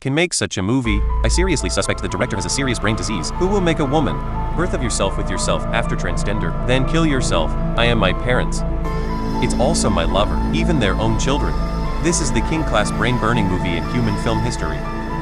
can make such a movie? I seriously suspect the director has a serious brain disease. Who will make a woman? Birth of yourself with yourself after transgender, then kill yourself. I am my parents. It's also my lover, even their own children. This is the king-class brain-burning movie in human film history.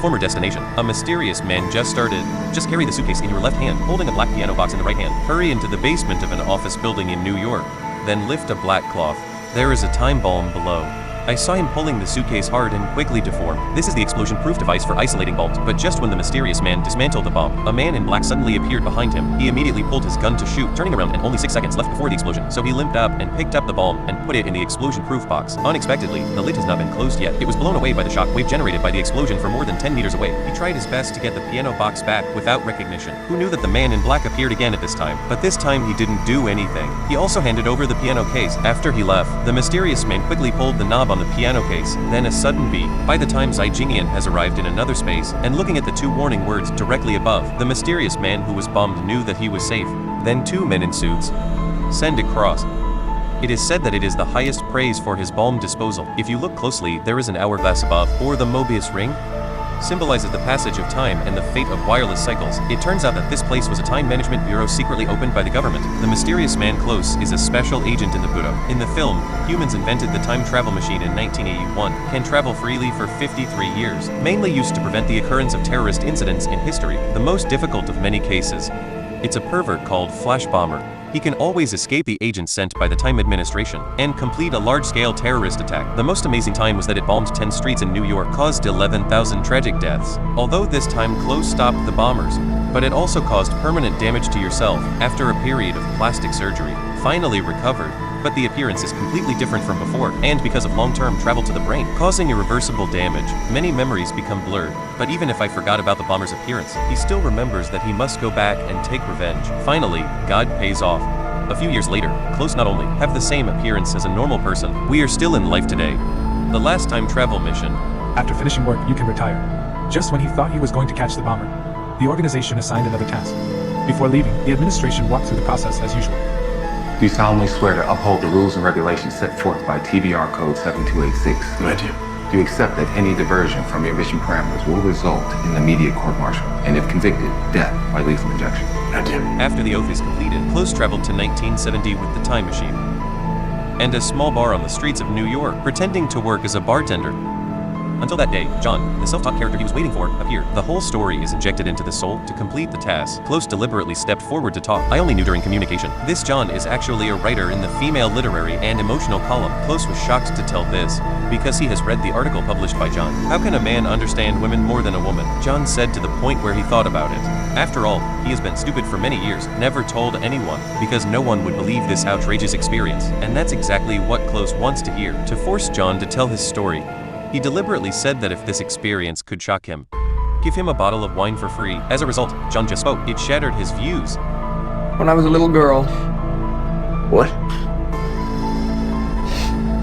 Former destination. A mysterious man just carry the suitcase in your left hand, holding a black piano box in the right hand. Hurry into the basement of an office building in New York. Then lift a black cloth. There is a time bomb below. I saw him pulling the suitcase hard and quickly deform. This is the explosion-proof device for isolating bombs. But just when the mysterious man dismantled the bomb, a man in black suddenly appeared behind him. He immediately pulled his gun to shoot, turning around and only 6 seconds left before the explosion. So he limped up and picked up the bomb and put it in the explosion-proof box. Unexpectedly, the lid has not been closed yet. It was blown away by the shock wave generated by the explosion from more than 10 meters away. He tried his best to get the piano box back without recognition. Who knew that the man in black appeared again at this time? But this time he didn't do anything. He also handed over the piano case. After he left, the mysterious man quickly pulled the knob on the piano case. Then a sudden beep. By the time Zijingian has arrived in another space, and looking at the 2 warning words directly above, the mysterious man who was bombed knew that he was safe. Then 2 men in suits send across. It is said that it is the highest praise for his bomb disposal. If you look closely, there is an hourglass above, or the Mobius ring. Symbolizes the passage of time and the fate of wireless cycles. It turns out that this place was a time management bureau secretly opened by the government. The mysterious man Close is a special agent in the Budo. In the film, humans invented the time travel machine in 1981, can travel freely for 53 years, mainly used to prevent the occurrence of terrorist incidents in history, the most difficult of many cases. It's a pervert called Flash Bomber. He can always escape the agents sent by the Time Administration and complete a large-scale terrorist attack. The most amazing time was that it bombed 10 streets in New York, caused 11,000 tragic deaths. Although this time Close stopped the bombers, but it also caused permanent damage to yourself after a period of plastic surgery. Finally recovered, but the appearance is completely different from before, and because of long-term travel to the brain, causing irreversible damage. Many memories become blurred, but even if I forgot about the bomber's appearance, he still remembers that he must go back and take revenge. Finally, God pays off. A few years later, Close not only have the same appearance as a normal person, we are still in life today. The last time travel mission. After finishing work, you can retire. Just when he thought he was going to catch the bomber, the organization assigned another task. Before leaving, the administration walked through the process as usual. Do you solemnly swear to uphold the rules and regulations set forth by TBR Code 7286? I do. Do you accept that any diversion from your mission parameters will result in immediate court-martial, and if convicted, death by lethal injection? I do. After the oath is completed, Close traveled to 1970 with the time machine and a small bar on the streets of New York, pretending to work as a bartender. Until that day, John, the self-taught character he was waiting for, appeared. The whole story is injected into the soul to complete the task. Close deliberately stepped forward to talk. I only knew during communication. This John is actually a writer in the female literary and emotional column. Close was shocked to tell this, because he has read the article published by John. How can a man understand women more than a woman? John said to the point where he thought about it. After all, he has been stupid for many years, never told anyone, because no one would believe this outrageous experience. And that's exactly what Close wants to hear, to force John to tell his story. He deliberately said that if this experience could shock him, give him a bottle of wine for free. As a result, John just spoke. It shattered his views. When I was a little girl. What?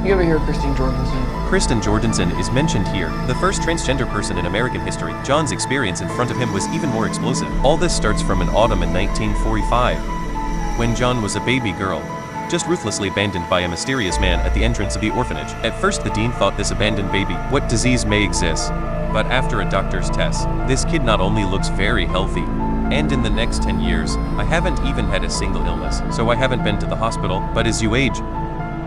You ever hear Kristen Jorgensen? Kristen Jorgensen is mentioned here, the first transgender person in American history. John's experience in front of him was even more explosive. All this starts from an autumn in 1945, when John was a baby girl, just ruthlessly abandoned by a mysterious man at the entrance of the orphanage. At first the dean thought this abandoned baby, what disease may exist? But after a doctor's test, this kid not only looks very healthy, and in the next 10 years, I haven't even had a single illness, so I haven't been to the hospital. But as you age,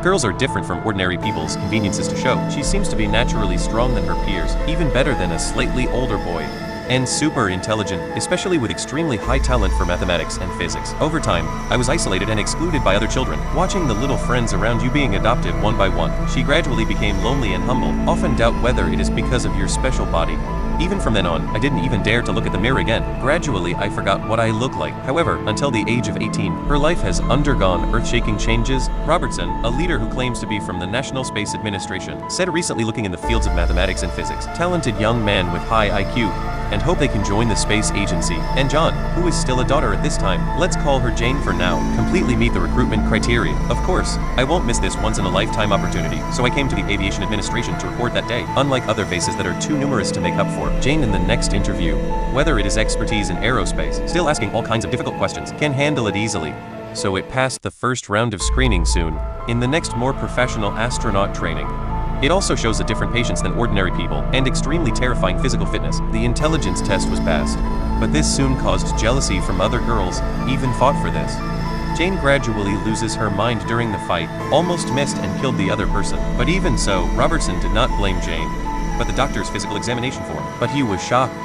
girls are different from ordinary people's conveniences to show. She seems to be naturally strong than her peers, even better than a slightly older boy, and super intelligent, especially with extremely high talent for mathematics and physics. Over time, I was isolated and excluded by other children. Watching the little friends around you being adopted one by one, she gradually became lonely and humble, often doubt whether it is because of your special body. Even from then on, I didn't even dare to look at the mirror again. Gradually, I forgot what I looked like. However, until the age of 18, her life has undergone earth-shaking changes. Robertson, a leader who claims to be from the National Space Administration, said recently looking in the fields of mathematics and physics, talented young man with high IQ, and hope they can join the space agency. And John, who is still a daughter at this time, let's call her Jane for now, completely meet the recruitment criteria. Of course, I won't miss this once-in-a-lifetime opportunity, so I came to the Aviation Administration to report that day. Unlike other faces that are too numerous to make up for, Jane in the next interview, whether it is expertise in aerospace, still asking all kinds of difficult questions, can handle it easily. So it passed the first round of screening soon. In the next more professional astronaut training, It also shows a different patience than ordinary people, and extremely terrifying physical fitness. The intelligence test was passed, but this soon caused jealousy from other girls, even fought for this. Jane gradually loses her mind during the fight, almost missed and killed the other person. But even so, Robertson did not blame Jane, but the doctor's physical examination form. But he was shocked.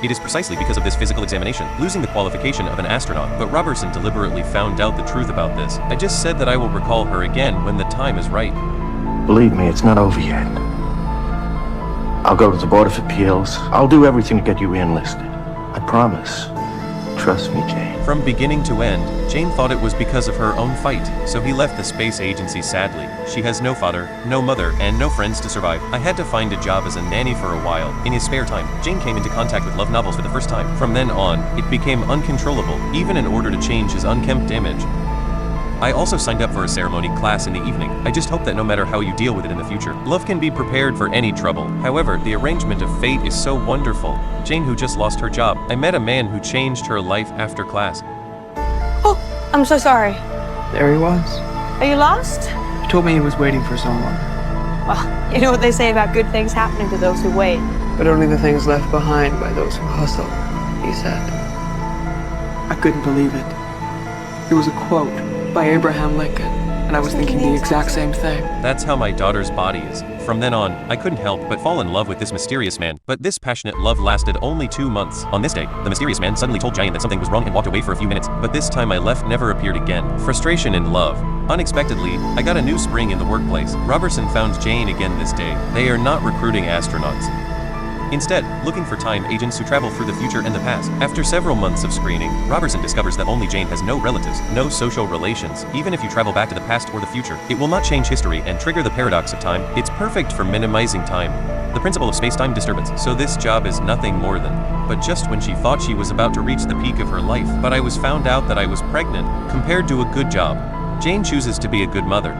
It is precisely because of this physical examination, losing the qualification of an astronaut. But Robertson deliberately found out the truth about this. I just said that I will recall her again when the time is right. Believe me, it's not over yet. I'll go to the Board of Appeals. I'll do everything to get you re-enlisted. I promise. Trust me, Jane. From beginning to end, Jane thought it was because of her own fight, so he left the space agency sadly. She has no father, no mother, and no friends to survive. I had to find a job as a nanny for a while. In his spare time, Jane came into contact with love novels for the first time. From then on, it became uncontrollable, even in order to change his unkempt image. I also signed up for a ceremony class in the evening. I just hope that no matter how you deal with it in the future, love can be prepared for any trouble. However, the arrangement of fate is so wonderful. Jane, who just lost her job. I met a man who changed her life after class. Oh, I'm so sorry. There he was. Are you lost? He told me he was waiting for someone, Well, you know what they say about good things happening to those who wait. but only the things left behind by those who hustle, he said. I couldn't believe it. It was a quote by Abraham Lincoln, and I was thinking the exact same thing. That's how my daughter's body is. From then on, I couldn't help but fall in love with this mysterious man. But this passionate love lasted only 2 months. On this day, the mysterious man suddenly told Jane that something was wrong and walked away for a few minutes. But this time I left never appeared again. Frustration in love. Unexpectedly, I got a new spring in the workplace. Robertson found Jane again this day. They are not recruiting astronauts. Instead, looking for time agents who travel through the future and the past. After several months of screening, Robertson discovers that only Jane has no relatives, no social relations. Even if you travel back to the past or the future, it will not change history and trigger the paradox of time. It's perfect for minimizing time. The principle of space-time disturbance. So this job is nothing more than. But just when she thought she was about to reach the peak of her life, but I was found out that I was pregnant. Compared to a good job, Jane chooses to be a good mother.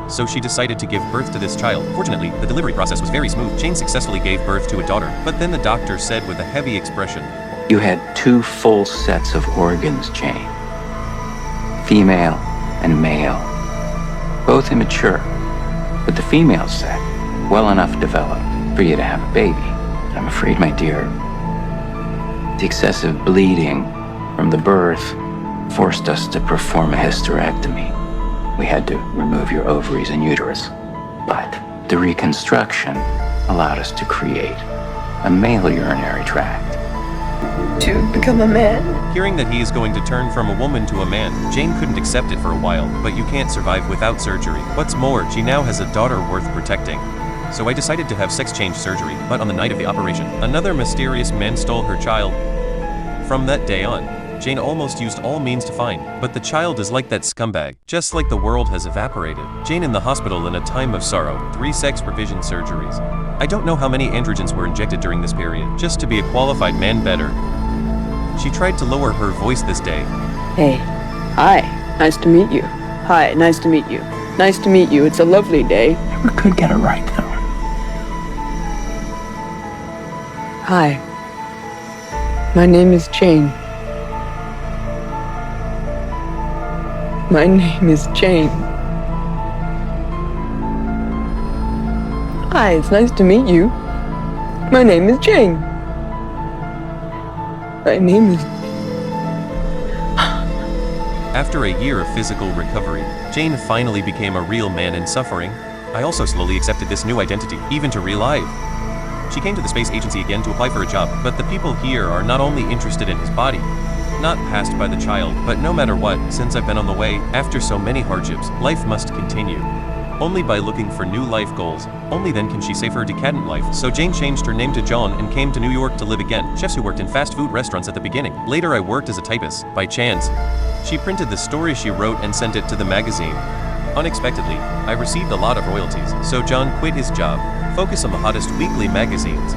So she decided to give birth to this child. Fortunately, the delivery process was very smooth. Jane successfully gave birth to a daughter, but then the doctor said with a heavy expression, You had 2 full sets of organs, Jane. Female and male. Both immature, but the female set well enough developed for you to have a baby. I'm afraid, my dear, the excessive bleeding from the birth forced us to perform a hysterectomy. We had to remove your ovaries and uterus. But the reconstruction allowed us to create a male urinary tract. To become a man? Hearing that he is going to turn from a woman to a man, Jane couldn't accept it for a while, but you can't survive without surgery. What's more, she now has a daughter worth protecting. So I decided to have sex change surgery, but on the night of the operation, another mysterious man stole her child. From that day on, Jane almost used all means to find, but the child is like that scumbag, just like the world has evaporated. Jane in the hospital in a time of sorrow, 3 sex revision surgeries. I don't know how many androgens were injected during this period, just to be a qualified man better. She tried to lower her voice this day. Hey. Hi. Nice to meet you. Hi. Nice to meet you. Nice to meet you. It's a lovely day. Never could get it right, though. Hi. My name is Jane. My name is Jane. Hi, it's nice to meet you. My name is Jane. My name is... After a year of physical recovery, Jane finally became a real man in suffering. I also slowly accepted this new identity, even to real life. She came to the space agency again to apply for a job, but the people here are not only interested in his body, not passed by the child, but no matter what, since I've been on the way, after so many hardships, life must continue. Only by looking for new life goals, only then can she save her decadent life. So Jane changed her name to John and came to New York to live again. Chefs who worked in fast food restaurants at the beginning. Later I worked as a typist, by chance. She printed the story she wrote and sent it to the magazine. Unexpectedly, I received a lot of royalties, so John quit his job, focused on the hottest weekly magazines.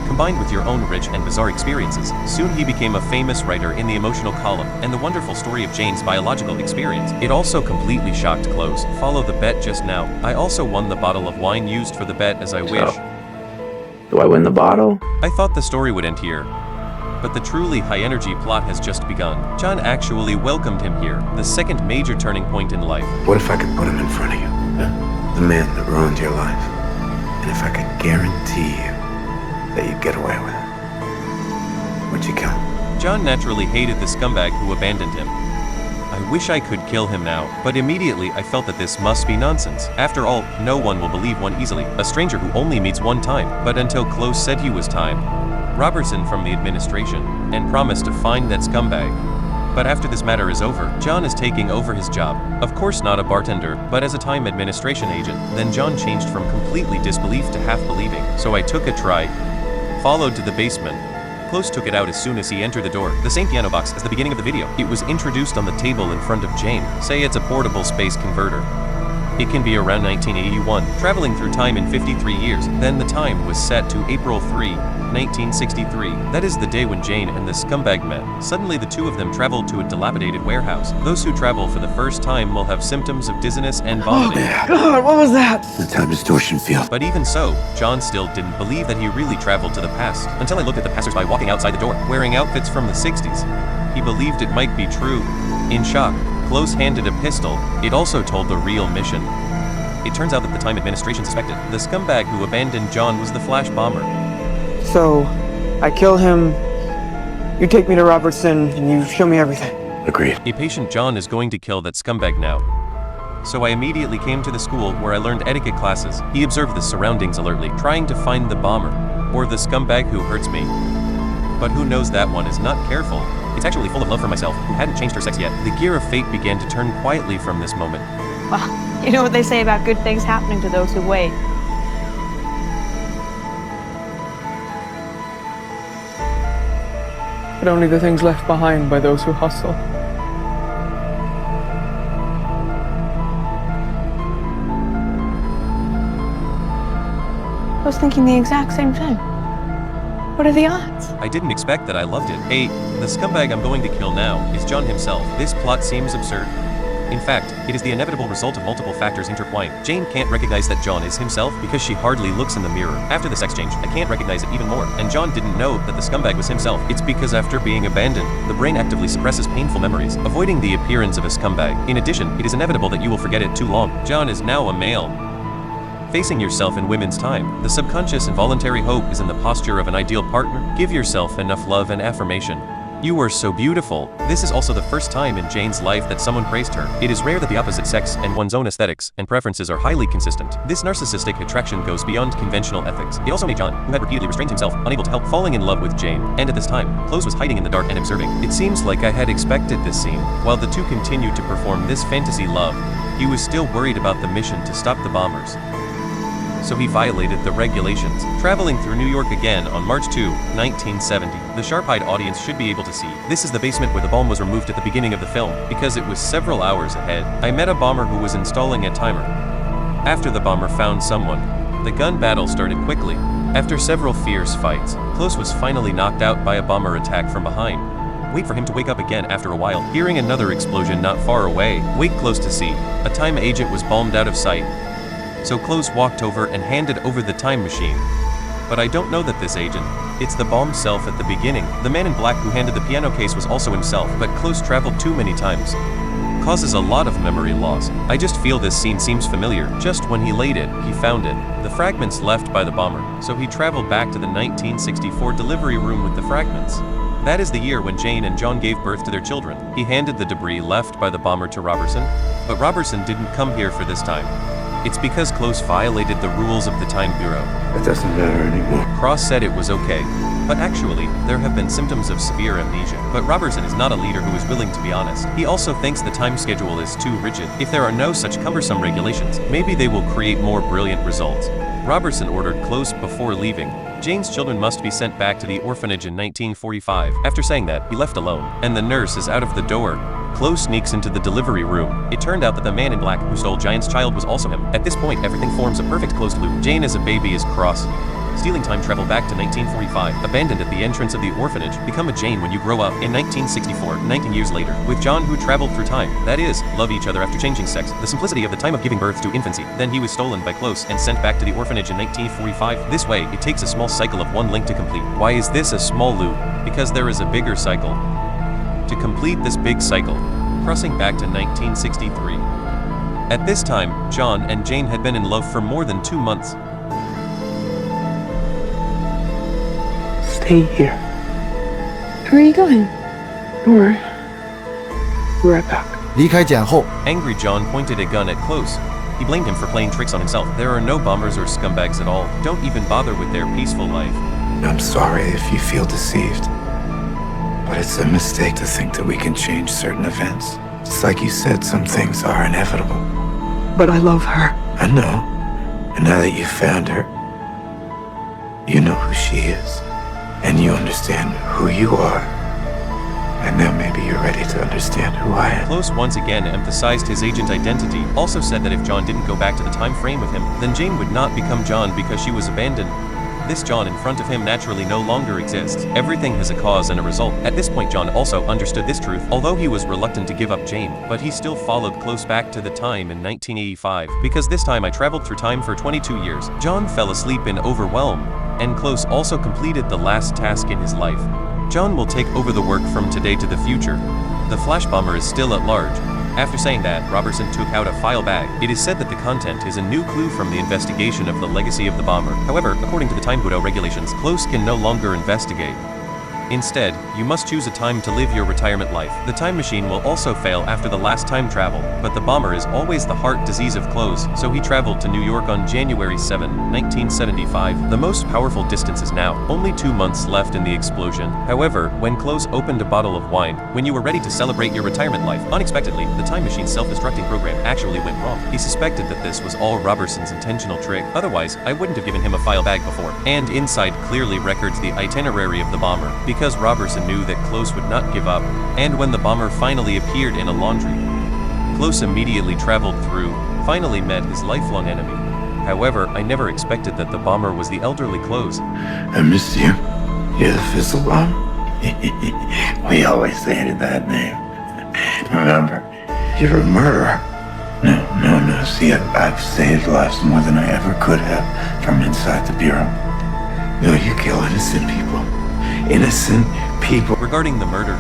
Combined with your own rich and bizarre experiences, soon he became a famous writer in the emotional column and the wonderful story of Jane's biological experience. It also completely shocked Close. Follow the bet just now. I also won the bottle of wine used for the bet as I wish. Do I win the bottle? I thought the story would end here, but the truly high-energy plot has just begun. John actually welcomed him here, the second major turning point in life. What if I could put him in front of you? The man that ruined your life. And if I could guarantee you that you'd get away with it, would you kill him? John naturally hated the scumbag who abandoned him. I wish I could kill him now, but immediately I felt that this must be nonsense. After all, no one will believe one easily, a stranger who only meets one time. But until Close said he was time, Robertson from the administration, and promised to find that scumbag. But after this matter is over, John is taking over his job. Of course not a bartender, but as a time administration agent. Then John changed from completely disbelief to half believing. So I took a try, followed to the basement. Close took it out as soon as he entered the door, the same piano box as the beginning of the video. It was introduced on the table in front of Jane. Say it's a portable space converter. It can be around 1981, traveling through time in 53 years. Then the time was set to April 3, 1963. That is the day when Jane and the scumbag met. Suddenly the two of them traveled to a dilapidated warehouse. Those who travel for the first time will have symptoms of dizziness and vomiting. God, what was that? The time distortion field. But even so, John still didn't believe that he really traveled to the past, until I looked at the passersby walking outside the door, wearing outfits from the 60s. He believed it might be true. In shock, Close handed a pistol. It also told the real mission. It turns out that the time administration suspected the scumbag who abandoned John was the Flash bomber. So, I kill him, you take me to Robertson, and you show me everything. Agreed. A patient John is going to kill that scumbag now. So I immediately came to the school where I learned etiquette classes. He observed the surroundings alertly, trying to find the bomber, or the scumbag who hurts me. But who knows that one is not careful. It's actually full of love for myself, who hadn't changed her sex yet. The gear of fate began to turn quietly from this moment. Well, you know what they say about good things happening to those who wait. But only the things left behind by those who hustle. I was thinking the exact same thing. What are the odds? I didn't expect that I loved it. Hey, the scumbag I'm going to kill now is John himself. This plot seems absurd. In fact, it is the inevitable result of multiple factors intertwined. Jane can't recognize that John is himself because she hardly looks in the mirror. After the sex change, I can't recognize it even more. And John didn't know that the scumbag was himself. It's because after being abandoned, the brain actively suppresses painful memories, avoiding the appearance of a scumbag. In addition, it is inevitable that you will forget it too long. John is now a male. Facing yourself in women's time, the subconscious involuntary hope is in the posture of an ideal partner. Give yourself enough love and affirmation. You are so beautiful. This is also the first time in Jane's life that someone praised her. It is rare that the opposite sex and one's own aesthetics and preferences are highly consistent. This narcissistic attraction goes beyond conventional ethics. It also made John, who had repeatedly restrained himself, unable to help falling in love with Jane. And at this time, Close was hiding in the dark and observing. It seems like I had expected this scene. While the two continued to perform this fantasy love, he was still worried about the mission to stop the bombers. So he violated the regulations, traveling through New York again on March 2, 1970. The sharp-eyed audience should be able to see. This is the basement where the bomb was removed at the beginning of the film, because it was several hours ahead. I met a bomber who was installing a timer. After the bomber found someone, the gun battle started quickly. After several fierce fights, Close was finally knocked out by a bomber attack from behind. Wait for him to wake up again after a while. Hearing another explosion not far away, wait close to see. A time agent was bombed out of sight. So Close walked over and handed over the time machine. But I don't know that this agent. It's the bomb self at the beginning. The man in black who handed the piano case was also himself, but Close traveled too many times. Causes a lot of memory loss. I just feel this scene seems familiar. Just when he laid it, he found it. The fragments left by the bomber. So he traveled back to the 1964 delivery room with the fragments. That is the year when Jane and John gave birth to their children. He handed the debris left by the bomber to Robertson, but Robertson didn't come here for this time. It's because Close violated the rules of the Time Bureau. It doesn't matter anymore. Cross said it was okay, but actually, there have been symptoms of severe amnesia. But Robertson is not a leader who is willing to be honest. He also thinks the time schedule is too rigid. If there are no such cumbersome regulations, maybe they will create more brilliant results. Robertson ordered Close before leaving. Jane's children must be sent back to the orphanage in 1945. After saying that, he left alone, and the nurse is out of the door. Close sneaks into the delivery room. It turned out that the man in black who stole Giant's child was also him. At this point, everything forms a perfect closed loop. Jane as a baby is Cross. Stealing time travel back to 1945, abandoned at the entrance of the orphanage. Become a Jane when you grow up. In 1964, 19 years later, with John who traveled through time. That is, love each other after changing sex. The simplicity of the time of giving birth to infancy. Then he was stolen by Close and sent back to the orphanage in 1945. This way, it takes a small cycle of one link to complete. Why is this a small loop? Because there is a bigger cycle. To complete this big cycle, crossing back to 1963. At this time, John and Jane had been in love for more than 2 months. stay here. Where are you going? Don't worry. Be right back. 离开茧后， Angry John pointed a gun at Close. He blamed him for playing tricks on himself. There are no bombers or scumbags at all. Don't even bother with their peaceful life. I'm sorry if you feel deceived. But it's a mistake to think that we can change certain events. It's like you said, some things are inevitable. But I love her. I know. And now that you've found her, you know who she is. And you understand who you are. And now maybe you're ready to understand who I am. Close once again emphasized his agent identity, also said that if John didn't go back to the time frame with him, then Jane would not become John because she was abandoned. This John in front of him naturally no longer exists. Everything has a cause and a result. At this point, John also understood this truth, although he was reluctant to give up Jane, but he still followed Close back to the time in 1985. Because this time I traveled through time for 22 years. John fell asleep in overwhelm, and Close also completed the last task in his life. John will take over the work from today to the future. The Flash Bomber is still at large. After saying that, Robertson took out a file bag. It is said that the content is a new clue from the investigation of the legacy of the bomber. However, according to the Time Budo regulations, Close can no longer investigate. Instead, you must choose a time to live your retirement life. The time machine will also fail after the last time travel, but the bomber is always the heart disease of Close, so he traveled to New York on January 7, 1975. The most powerful distance is now. Only 2 months left in the explosion. However, when Close opened a bottle of wine, when you were ready to celebrate your retirement life, unexpectedly, the time machine's self-destructing program actually went wrong. He suspected that this was all Robertson's intentional trick. Otherwise, I wouldn't have given him a file bag before. And inside clearly records the itinerary of the bomber. Because Robertson knew that Close would not give up, and when the bomber finally appeared in a laundry, Close immediately traveled through, finally met his lifelong enemy. However, I never expected that the bomber was the elderly Close. I missed you. You're the Fizzle Bomb? We always hated that name. Remember, you're a murderer. No. See, I've saved lives more than I ever could have from inside the Bureau. No, you kill innocent people. Innocent people. Regarding the murder,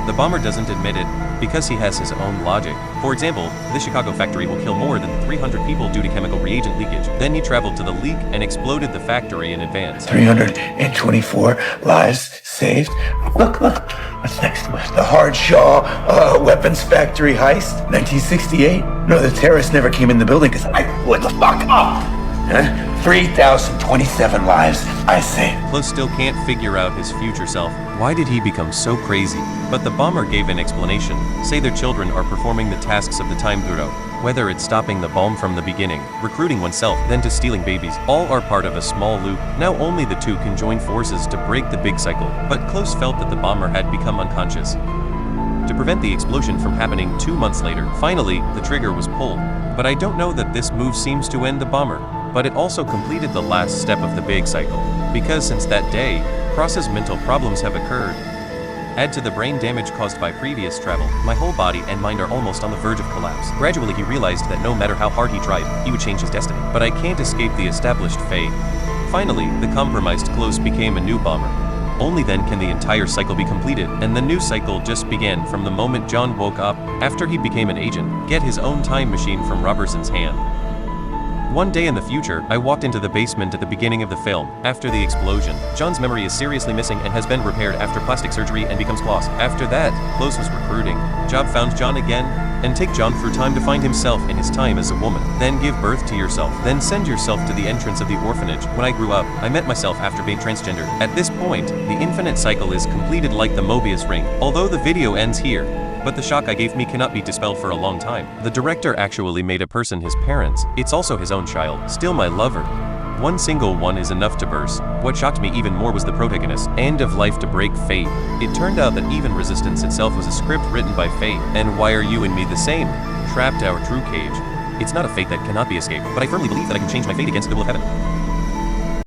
the bomber doesn't admit it because he has his own logic. For example, the Chicago factory will kill more than 300 people due to chemical reagent leakage. Then he traveled to the leak and exploded the factory in advance. 324 lives saved. Look. What's next to it? The Hardshaw weapons factory heist, 1968. No, the terrorists never came in the building because I blew the fuck up. 3,027 lives I saved. Close still can't figure out his future self. Why did he become so crazy? But the bomber gave an explanation. Say their children are performing the tasks of the Time Bureau. Whether it's stopping the bomb from the beginning, recruiting oneself, then to stealing babies, all are part of a small loop. Now only the two can join forces to break the big cycle. But Close felt that the bomber had become unconscious. To prevent the explosion from happening 2 months later, finally, the trigger was pulled. But I don't know that this move seems to end the bomber. But it also completed the last step of the big cycle. Because since that day, Cross's mental problems have occurred. Add to the brain damage caused by previous travel, my whole body and mind are almost on the verge of collapse. Gradually he realized that no matter how hard he tried, he would change his destiny. But I can't escape the established fate. Finally, the compromised Close became a new bomber. Only then can the entire cycle be completed, and the new cycle just began from the moment John woke up, after he became an agent, get his own time machine from Robertson's hand. One day in the future, I walked into the basement at the beginning of the film. After the explosion, John's memory is seriously missing and has been repaired after plastic surgery and becomes Close. After that, Close was recruiting. Job found John again, and take John through time to find himself in his time as a woman. Then give birth to yourself. Then send yourself to the entrance of the orphanage. When I grew up, I met myself after being transgendered. At this point, the infinite cycle is completed like the Mobius ring, although the video ends here. But the shock I gave me cannot be dispelled for a long time. The director actually made a person his parents. It's also his own child, still my lover. One single one is enough to burst. What shocked me even more was the protagonist, end of life to break fate. It turned out that even resistance itself was a script written by fate. And why are you and me the same? Trapped our true cage. It's not a fate that cannot be escaped, but I firmly believe that I can change my fate against the will of heaven.